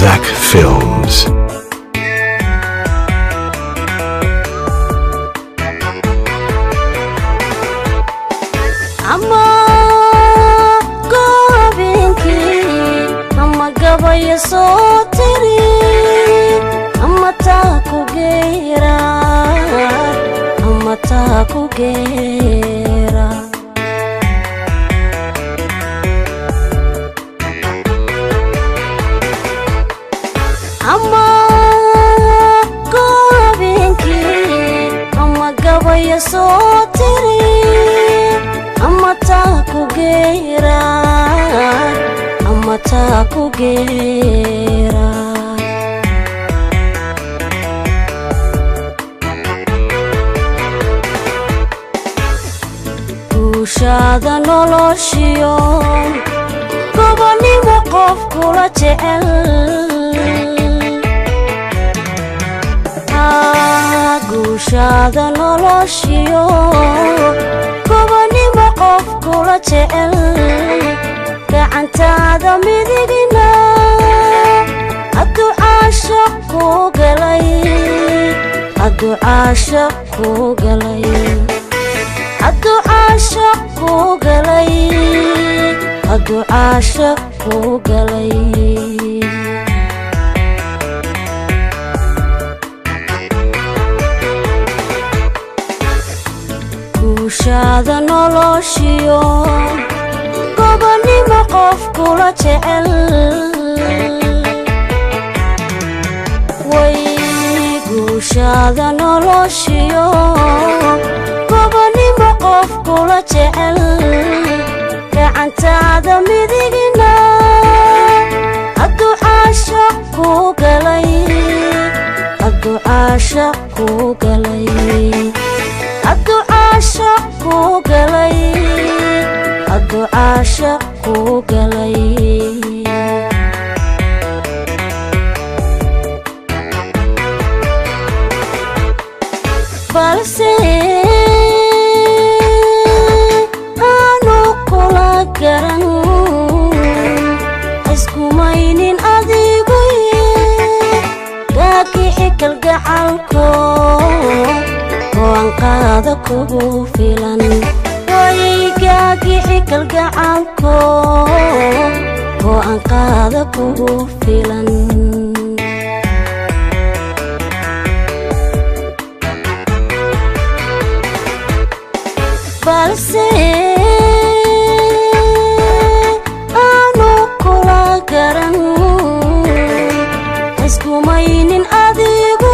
Zach Films. Gabaya soo tiri ama taa ku geera ama goobinki ama gabaya soo tiri ama taa ku geera Mataku gera Ushada noloshiyo Gobonimo qof kula jecel Ushada noloshiyo Gobonimo qof kula jecel gacantaada midigina hadduu caashaq ku galay hadduu caashaq ku galay hadduu caashaq ku galay hadduu caashaq ku galay guushaada noloshiyo gobonimo qof kula jecel way guushaada noloshiyo gobonimo qof kula jecel gacantaada midigina hadduu caashaq ku galay hadduu caashaq ku galay hadduu caashaq ku galay hadduu caashaq ku galay balse aanu kula garan iskumaynin adigu gaagixi kalgacalko oo aan qaada kugu filan gaagixi kalgacalko oo aan qaada kugu filan balse aanu kula garan iskumaynin adigu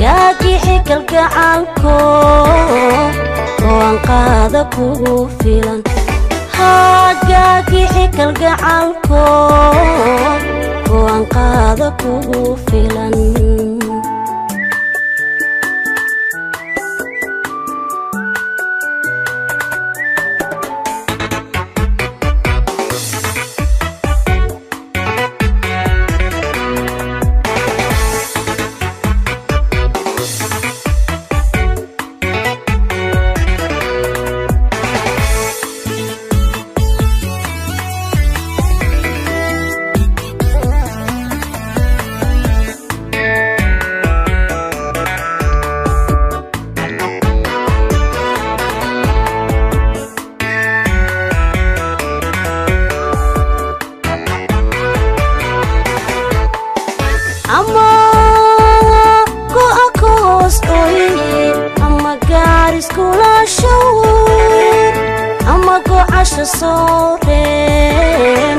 gaagixi kalgacalko qaada kugu filan gaagixi kalgacalko oo aan qaada kugu filan ama ku akoostoy ama gaaris kula show ama ku casho sooreen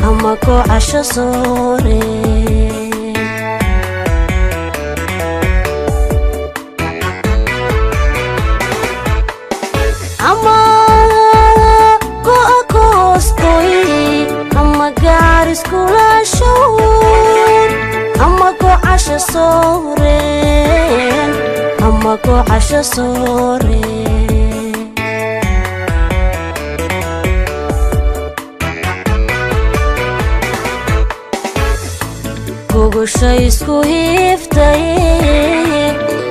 ama ku casho sooreen ama ku akoostoy ama gaaris kula show ama ku casho sooreen ama ku casho sooreen gogosha isku hiiftay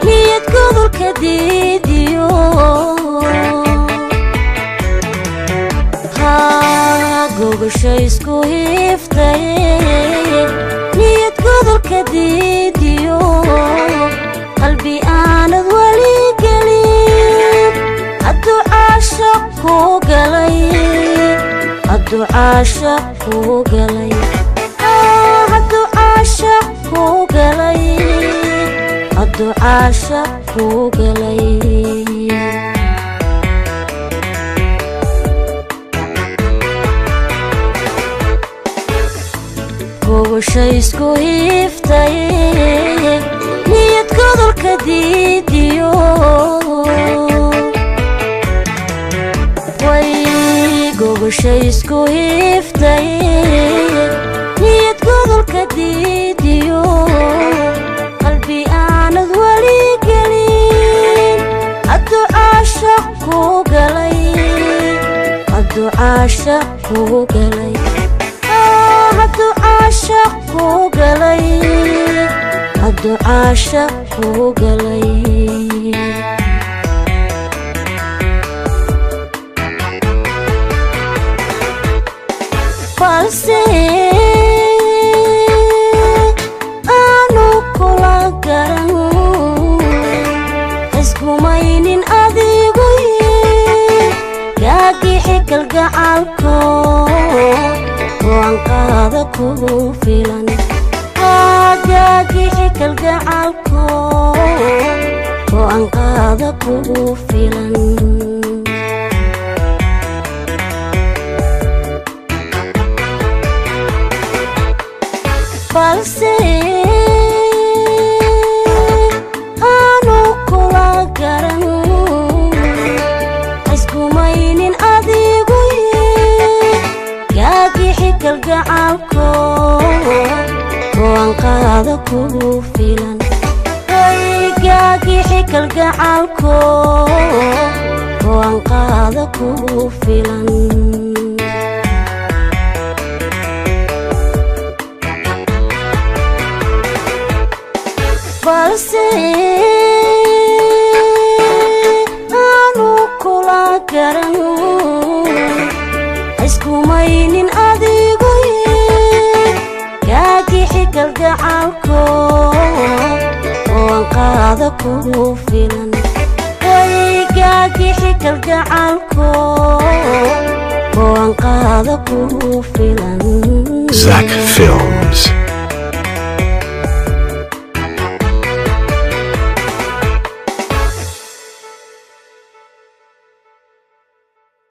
niyad godolka diidiyo gogosha isku hiiftay كديديو قلبي أنا ولي قليل الدعاء شقو قلي الدعاء شقو قلي الدعاء شقو قلي الدعاء شقو قلي وشيسكو هيفتاي نيت كذل كديديو وي شيسكو هيفتاي نيت كذل كديديو قلبي أنا ولي قليل الدعاء شقو قلي الدعاء شقو قلي الدعاء شقو قلي الدعاء شقو قلي فالسي أنو كلا قرن اسكو ماينين أذيقوي قاقي حكال قعالكو وانقاذ كو فيلان قاقي حكال قعالكو وانقاذ كو فيلان فالسي أنو كلا قرن اسكو ماينين أذيقوي قاقي حكال قعالكو وانقاذ كو فيلان قاقي حكال قعالكو وانقاذ كو فيلان فالسي أنو كلا قرن اسكو ماينين أذيقوي قاقي حكال قعالكو وانقاذ كو فيلان قاقي حكال قعالكو وانقاذ كو فيلان Zach Films.